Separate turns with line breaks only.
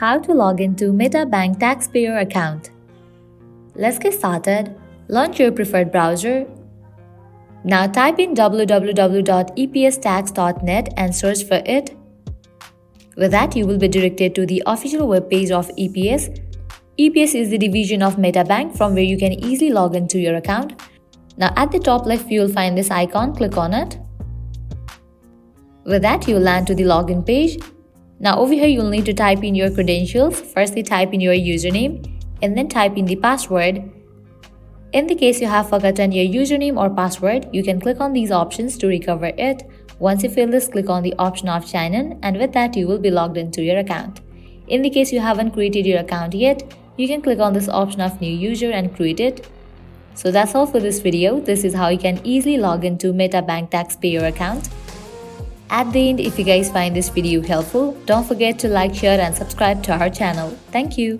how to log into MetaBank Taxpayer account. Let's get started. Launch your preferred browser. Now type in www.epstax.net and search for it. With that, you will be directed to the official webpage of EPS. EPS is the division of MetaBank from where you can easily log into your account. Now at the top left, you will find this icon. Click on it. With that, you will land to the login page. Now over here, you'll need to type in your credentials. Firstly, type in your username and then type in the password. In the case you have forgotten your username or password, you can click on these options to recover it. Once you fill this, click on the option of sign in, and with that, you will be logged into your account. In the case you haven't created your account yet, you can click on this option of new user and create it. So that's all for this video. This is how you can easily log into MetaBank Taxpayer account. At the end, if you guys find this video helpful, don't forget to like, share and subscribe to our channel. Thank you.